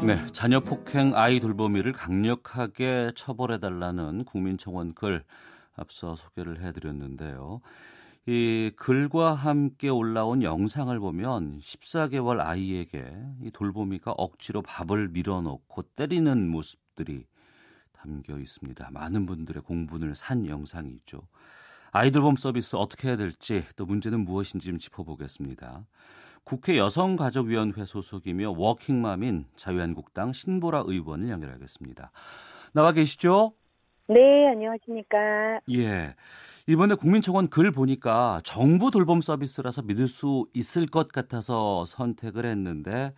네, 자녀 폭행 아이 돌보미를 강력하게 처벌해달라는 국민청원 글 앞서 소개를 해드렸는데요. 이 글과 함께 올라온 영상을 보면 14개월 아이에게 이 돌보미가 억지로 밥을 밀어넣고 때리는 모습들이 담겨 있습니다. 많은 분들의 공분을 산 영상이 있죠. 아이돌봄 서비스 어떻게 해야 될지 또 문제는 무엇인지 좀 짚어보겠습니다. 국회 여성가족위원회 소속이며 워킹맘인 자유한국당 신보라 의원을 연결하겠습니다. 나와 계시죠? 네, 안녕하십니까. 예. 이번에 국민청원 글 보니까 정부 돌봄 서비스라서 믿을 수 있을 것 같아서 선택을 했는데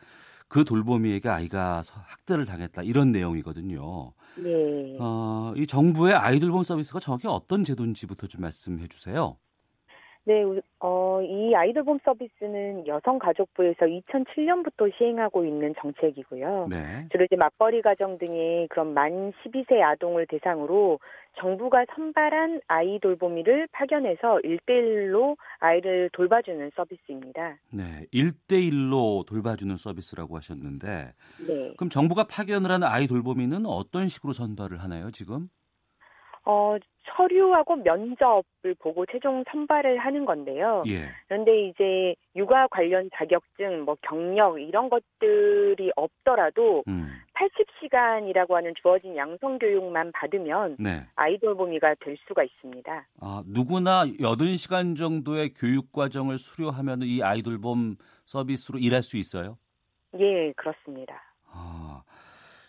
그 돌보미에게 아이가 학대를 당했다 이런 내용이거든요. 네. 이 정부의 아이돌봄 서비스가 정확히 어떤 제도인지부터 좀 말씀해 주세요. 네, 이 아이돌봄 서비스는 여성가족부에서 2007년부터 시행하고 있는 정책이고요. 네. 주로 이제 맞벌이 가정 등의 그런 만 12세 아동을 대상으로 정부가 선발한 아이 돌보미를 파견해서 1대1로 아이를 돌봐주는 서비스입니다. 네, 1대1로 돌봐주는 서비스라고 하셨는데 네. 그럼 정부가 파견을 하는 아이 돌보미는 어떤 식으로 선발을 하나요, 지금? 서류하고 면접을 보고 최종 선발을 하는 건데요. 예. 그런데 이제 육아 관련 자격증, 경력 이런 것들이 없더라도 80시간이라고 하는 주어진 양성 교육만 받으면 네. 아이돌보미가 될 수가 있습니다. 누구나 80시간 정도의 교육 과정을 수료하면 이 아이돌봄 서비스로 일할 수 있어요? 예, 그렇습니다.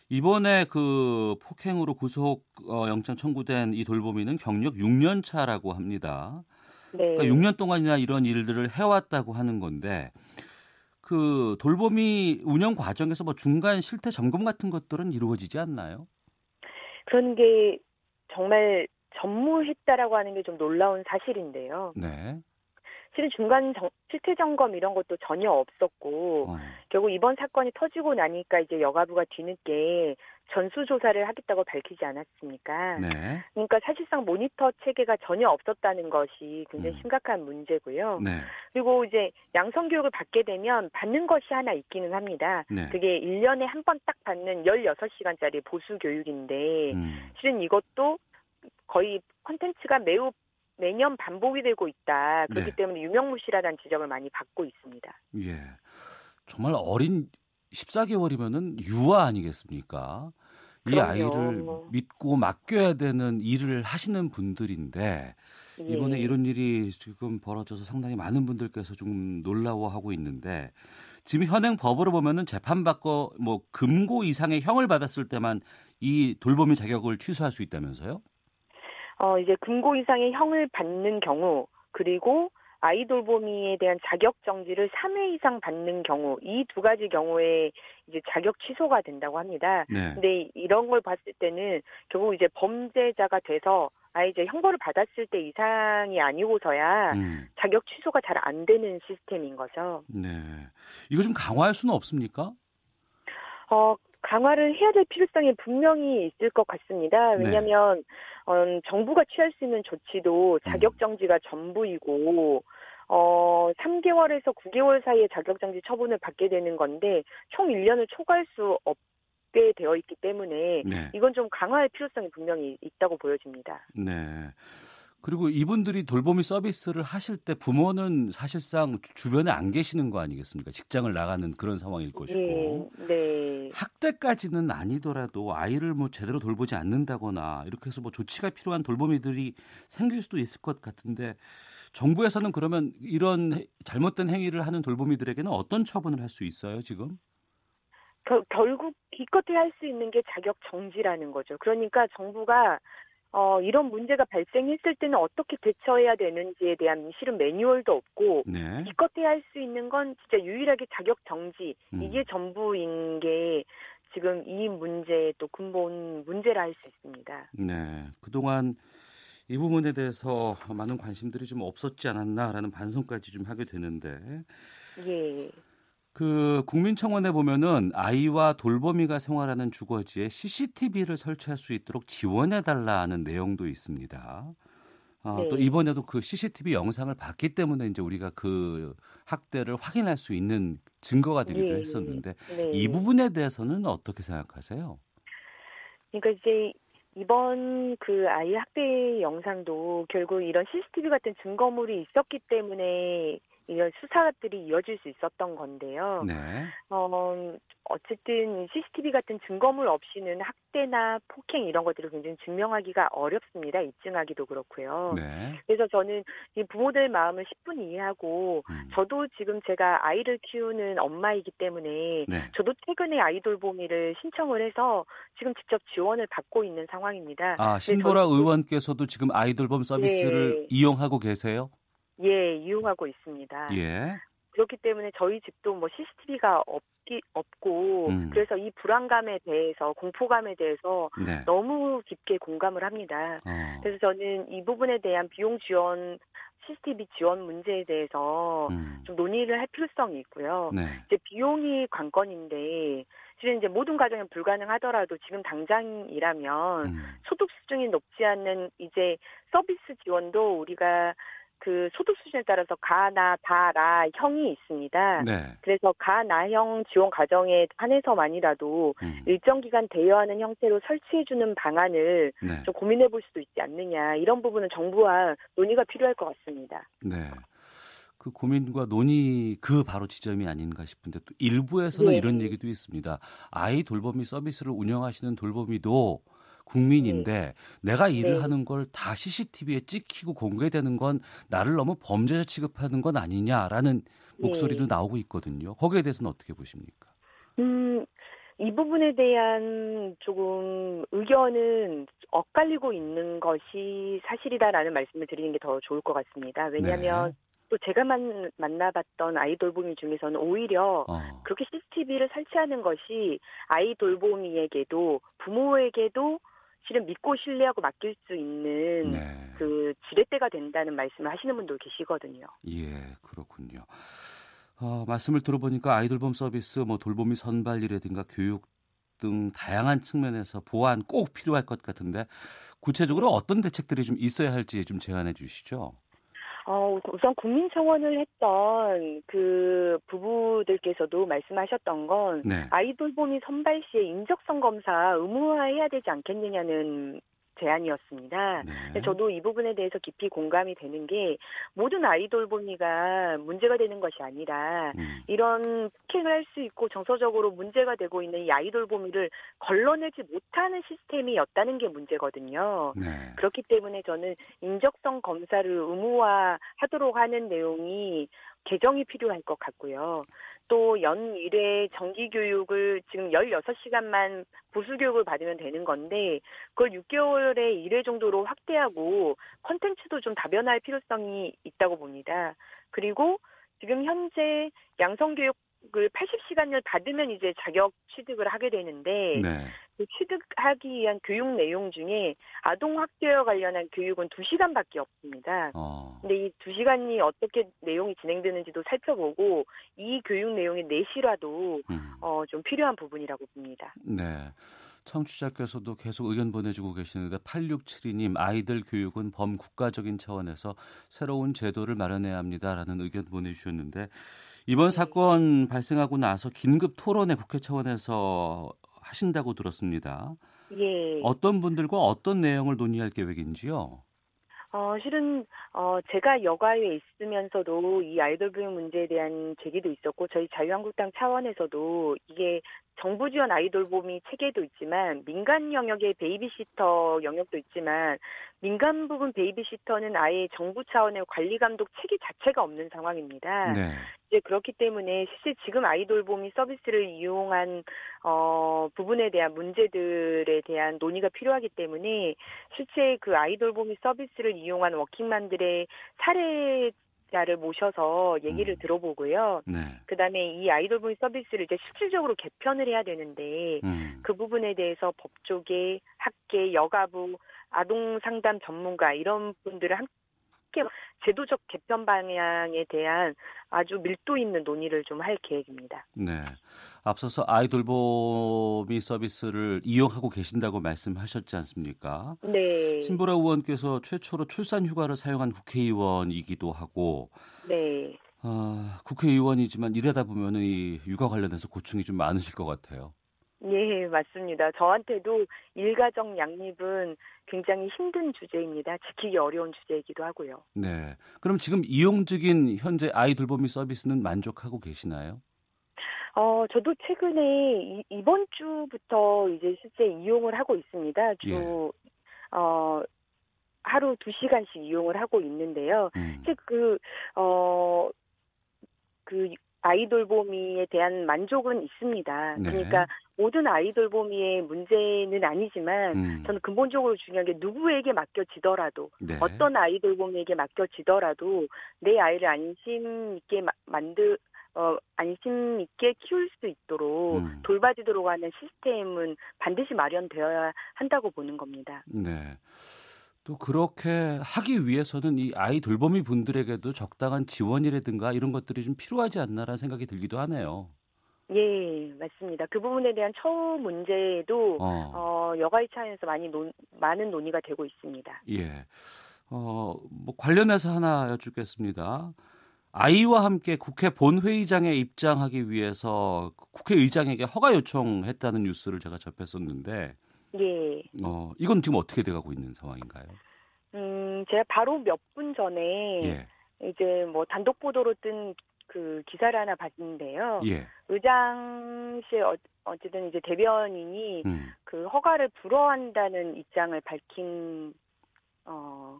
이번에 그 폭행으로 구속 영장 청구된 이 돌보미는 경력 6년 차라고 합니다. 네. 그러니까 6년 동안이나 이런 일들을 해왔다고 하는 건데 그 돌보미 운영 과정에서 중간 실태 점검 같은 것들은 이루어지지 않나요? 그런 게 정말 전무했다라고 하는 게 좀 놀라운 사실인데요. 네. 실은 중간 실태 점검 이런 것도 전혀 없었고 결국 이번 사건이 터지고 나니까 이제 여가부가 뒤늦게 전수조사를 하겠다고 밝히지 않았습니까? 네. 그러니까 사실상 모니터 체계가 전혀 없었다는 것이 굉장히 심각한 문제고요. 네. 그리고 이제 양성교육을 받게 되면 받는 것이 하나 있기는 합니다. 네. 그게 1년에 한 번 딱 받는 16시간짜리 보수교육인데 실은 이것도 거의 콘텐츠가 매년 반복이 되고 있다. 그렇기 때문에 유명무실하다는 지적을 많이 받고 있습니다. 예, 정말 어린 14개월이면은 유아 아니겠습니까? 이 그럼요. 아이를 믿고 맡겨야 되는 일을 하시는 분들인데 이번에 이런 일이 지금 벌어져서 상당히 많은 분들께서 좀 놀라워하고 있는데 지금 현행 법으로 보면은 재판받고 금고 이상의 형을 받았을 때만 이 돌보미 자격을 취소할 수 있다면서요? 이제 금고 이상의 형을 받는 경우, 그리고 아이돌보미에 대한 자격 정지를 3회 이상 받는 경우, 이 두 가지 경우에 이제 자격 취소가 된다고 합니다. 네. 근데 이런 걸 봤을 때는 결국 이제 범죄자가 돼서 이제 형벌을 받았을 때 이상이 아니고서야 자격 취소가 잘 안 되는 시스템인 거죠. 네. 이거 좀 강화할 수는 없습니까? 강화를 해야 될 필요성이 분명히 있을 것 같습니다. 왜냐하면 정부가 취할 수 있는 조치도 자격정지가 전부이고 3개월에서 9개월 사이에 자격정지 처분을 받게 되는 건데 총 1년을 초과할 수 없게 되어 있기 때문에 이건 좀 강화할 필요성이 분명히 있다고 보여집니다. 네. 그리고 이분들이 돌보미 서비스를 하실 때 부모는 사실상 주변에 안 계시는 거 아니겠습니까? 직장을 나가는 그런 상황일 것이고. 네. 학대까지는 아니더라도 아이를 제대로 돌보지 않는다거나 이렇게 해서 조치가 필요한 돌보미들이 생길 수도 있을 것 같은데 정부에서는 그러면 이런 잘못된 행위를 하는 돌보미들에게는 어떤 처분을 할 수 있어요, 지금? 결국 기껏해 할 수 있는 게 자격 정지라는 거죠. 그러니까 정부가 이런 문제가 발생했을 때는 어떻게 대처해야 되는지에 대한 실은 매뉴얼도 없고 기껏해 할 수 있는 건 진짜 유일하게 자격 정지 이게 전부인 게 지금 이 문제의 또 근본 문제라 할 수 있습니다. 네, 그동안 이 부분에 대해서 많은 관심들이 좀 없었지 않았나라는 반성까지 좀 하게 되는데 예. 그 국민청원에 보면은 아이와 돌보미가 생활하는 주거지에 CCTV를 설치할 수 있도록 지원해달라는 내용도 있습니다. 네. 또 이번에도 그 CCTV 영상을 봤기 때문에 이제 우리가 그 학대를 확인할 수 있는 증거가 되기도 예. 했었는데 이 네. 부분에 대해서는 어떻게 생각하세요? 그러니까 이제 이번 그 아이 학대 영상도 결국 이런 CCTV 같은 증거물이 있었기 때문에 이런 수사들이 이어질 수 있었던 건데요. 네. 어쨌든 CCTV 같은 증거물 없이는 학대나 폭행 이런 것들을 굉장히 증명하기가 어렵습니다. 입증하기도 그렇고요. 네. 그래서 저는 이 부모들 마음을 10분 이해하고 음. 저도 지금 제가 아이를 키우는 엄마이기 때문에 네. 저도 최근에 아이 돌보미를 신청을 해서 지금 직접 지원을 받고 있는 상황입니다. 근데 신보라 의원께서도 지금 아이돌봄 서비스를 네, 이용하고 계세요? 예, 이용하고 있습니다. 예. 그렇기 때문에 저희 집도 뭐 CCTV가 없고 음. 그래서 이 불안감에 대해서 공포감에 대해서 네. 너무 깊게 공감을 합니다. 어. 그래서 저는 이 부분에 대한 비용 지원 CCTV 지원 문제에 대해서 음. 좀 논의를 할 필요성이 있고요. 네. 이제 비용이 관건인데 실은 이제 모든 가정에 불가능하더라도 지금 당장이라면 음. 소득 수준이 높지 않는 이제 서비스 지원도 우리가 그 소득 수준에 따라서 가나 다라 형이 있습니다. 네. 그래서 가나형 지원 과정에 한해서만이라도 일정 기간 대여하는 형태로 설치해주는 방안을 네. 좀 고민해 볼 수도 있지 않느냐. 이런 부분은 정부와 논의가 필요할 것 같습니다. 네. 그 고민과 논의 그 바로 지점이 아닌가 싶은데 또 일부에서는 네. 이런 얘기도 있습니다. 아이 돌보미 서비스를 운영하시는 돌보미도 네. 국민인데 내가 일을 네. 하는 걸 다 CCTV에 찍히고 공개되는 건 나를 너무 범죄자 취급하는 건 아니냐라는 목소리도 네. 나오고 있거든요. 거기에 대해서는 어떻게 보십니까? 이 부분에 대한 조금 의견은 엇갈리고 있는 것이 사실이다라는 말씀을 드리는 게 더 좋을 것 같습니다. 왜냐하면 네. 또 제가 만나봤던 아이 돌보미 중에서는 오히려 어. 그렇게 CCTV를 설치하는 것이 아이 돌보미에게도 부모에게도 실은 믿고 신뢰하고 맡길 수 있는 네. 그 지렛대가 된다는 말씀을 하시는 분도 계시거든요. 예, 그렇군요. 말씀을 들어보니까 아이돌봄 서비스, 뭐 돌보미 선발이라든가 교육 등 다양한 측면에서 보완 꼭 필요할 것 같은데 구체적으로 어떤 대책들이 좀 있어야 할지 좀 제안해 주시죠. 우선 국민청원을 했던 그 부부들께서도 말씀하셨던 건 네. 아이 돌보미 선발 시에 인적성 검사 의무화해야 되지 않겠느냐는 제안이었습니다. 근데 네. 저도 이 부분에 대해서 깊이 공감이 되는 게 모든 아이 돌보미가 문제가 되는 것이 아니라 이런 폭행을 할 수 있고 정서적으로 문제가 되고 있는 이 아이 돌보미를 걸러내지 못하는 시스템이었다는 게 문제거든요. 네. 그렇기 때문에 저는 인적성 검사를 의무화하도록 하는 내용이 개정이 필요할 것 같고요. 또 연 1회 정기 교육을 지금 16시간만 부수 교육을 받으면 되는 건데 그걸 6개월에 1회 정도로 확대하고 콘텐츠도 좀 다변화할 필요성이 있다고 봅니다. 그리고 지금 현재 양성교육을 80시간을 받으면 이제 자격 취득을 하게 되는데 네. 그 취득하기 위한 교육 내용 중에 아동 학대와 관련한 교육은 2시간밖에 없습니다. 근데 이 2시간이 어떻게 내용이 진행되는지도 살펴보고 이 교육 내용의 내실화도 좀 필요한 부분이라고 봅니다. 네. 청취자께서도 계속 의견 보내주고 계시는데 8672님 아이들 교육은 범국가적인 차원에서 새로운 제도를 마련해야 합니다라는 의견 보내주셨는데 이번 사건 발생하고 나서 긴급 토론회 국회 차원에서 하신다고 들었습니다. 예. 어떤 분들과 어떤 내용을 논의할 계획인지요? 실은 제가 여가에 있으면서도 이 아이돌 교육 문제에 대한 제기도 있었고 저희 자유한국당 차원에서도 이게 정부 지원 아이돌 보미 체계도 있지만 민간 영역의 베이비시터 영역도 있지만 민간 부분 베이비시터는 아예 정부 차원의 관리 감독 체계 자체가 없는 상황입니다. 네. 이제 그렇기 때문에 실제 지금 아이돌 보미 서비스를 이용한 부분에 대한 문제들에 대한 논의가 필요하기 때문에 실제 그 아이돌 보미 서비스를 이용한 워킹맘들의 사례자를 모셔서 얘기를 들어보고요. 네. 그다음에 이 아이돌 보미 서비스를 이제 실질적으로 개편을 해야 되는데 그 부분에 대해서 법조계, 학계, 여가부, 아동 상담 전문가 이런 분들을 함께 제도적 개편 방향에 대한 아주 밀도 있는 논의를 좀 할 계획입니다. 네. 앞서서 아이돌보미 서비스를 이용하고 계신다고 말씀하셨지 않습니까? 네. 신보라 의원께서 최초로 출산 휴가를 사용한 국회의원이기도 하고, 네. 국회의원이지만 일하다 보면 이 육아 관련해서 고충이 좀 많으실 것 같아요. 예, 맞습니다. 저한테도 일가정 양립은 굉장히 힘든 주제입니다. 지키기 어려운 주제이기도 하고요. 네. 그럼 지금 이용 중인 현재 아이돌보미 서비스는 만족하고 계시나요? 저도 최근에 이번 주부터 이제 실제 이용을 하고 있습니다. 예. 하루 2시간씩 이용을 하고 있는데요. 즉 그 아이돌보미에 대한 만족은 있습니다. 네. 그러니까 모든 아이돌보미의 문제는 아니지만 저는 근본적으로 중요한 게 누구에게 맡겨지더라도 네. 어떤 아이돌보미에게 맡겨지더라도 내 아이를 안심 있게 안심 있게 키울 수 있도록 돌봐주도록 하는 시스템은 반드시 마련되어야 한다고 보는 겁니다. 네. 또 그렇게 하기 위해서는 이 아이 돌보미 분들에게도 적당한 지원이라든가 이런 것들이 좀 필요하지 않나라는 생각이 들기도 하네요. 예, 맞습니다. 그 부분에 대한 처우 문제도 여가의 차원에서 많은 논의가 되고 있습니다. 예. 관련해서 하나 여쭙겠습니다. 아이와 함께 국회 본회의장에 입장하기 위해서 국회의장에게 허가 요청했다는 뉴스를 제가 접했었는데, 예. 이건 지금 어떻게 돼가고 있는 상황인가요? 제가 바로 몇 분 전에 예. 이제 뭐 단독 보도로 뜬 그 기사를 하나 봤는데요. 예. 의장실 어쨌든 이제 대변인이 그 허가를 불허한다는 입장을 밝힌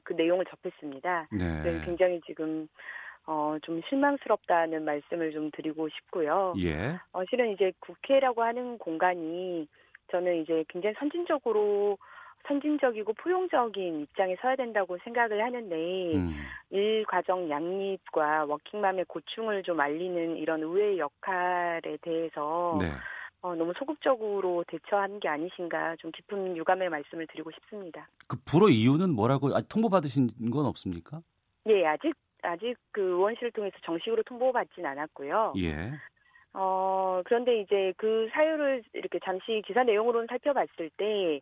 그 내용을 접했습니다. 네. 그래서 굉장히 지금 좀 실망스럽다는 말씀을 좀 드리고 싶고요. 예. 실은 이제 국회라고 하는 공간이 저는 이제 굉장히 선진적이고 포용적인 입장에 서야 된다고 생각을 하는데 일가정 양립과 워킹맘의 고충을 좀 알리는 이런 의회의 역할에 대해서 네. 너무 소극적으로 대처한 게 아니신가 좀 깊은 유감의 말씀을 드리고 싶습니다. 그 불허 이유는 뭐라고 통보받으신 건 없습니까? 예, 아직 그 의원실을 통해서 정식으로 통보받진 않았고요. 예. 그런데 이제 그 사유를 이렇게 잠시 기사 내용으로는 살펴봤을 때,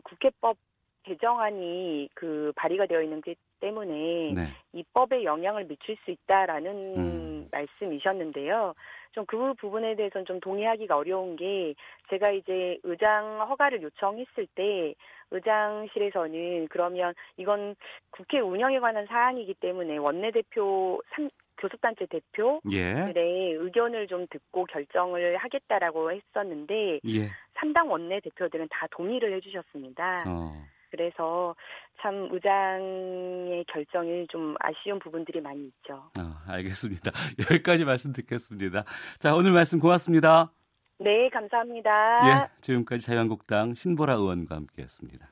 국회법 개정안이 그 발의가 되어 있는 게 때문에 네. 이 법에 영향을 미칠 수 있다라는 말씀이셨는데요. 좀 그 부분에 대해서는 좀 동의하기가 어려운 게 제가 이제 의장 허가를 요청했을 때 의장실에서는 그러면 이건 국회 운영에 관한 사항이기 때문에 원내대표 교섭단체 대표들의 의견을 좀 듣고 결정을 하겠다라고 했었는데 예. 3당 원내대표들은 다 동의를 해주셨습니다. 그래서 참 의장의 결정이 좀 아쉬운 부분들이 많이 있죠. 알겠습니다. 여기까지 말씀 듣겠습니다. 자, 오늘 말씀 고맙습니다. 네, 감사합니다. 예, 지금까지 자유한국당 신보라 의원과 함께했습니다.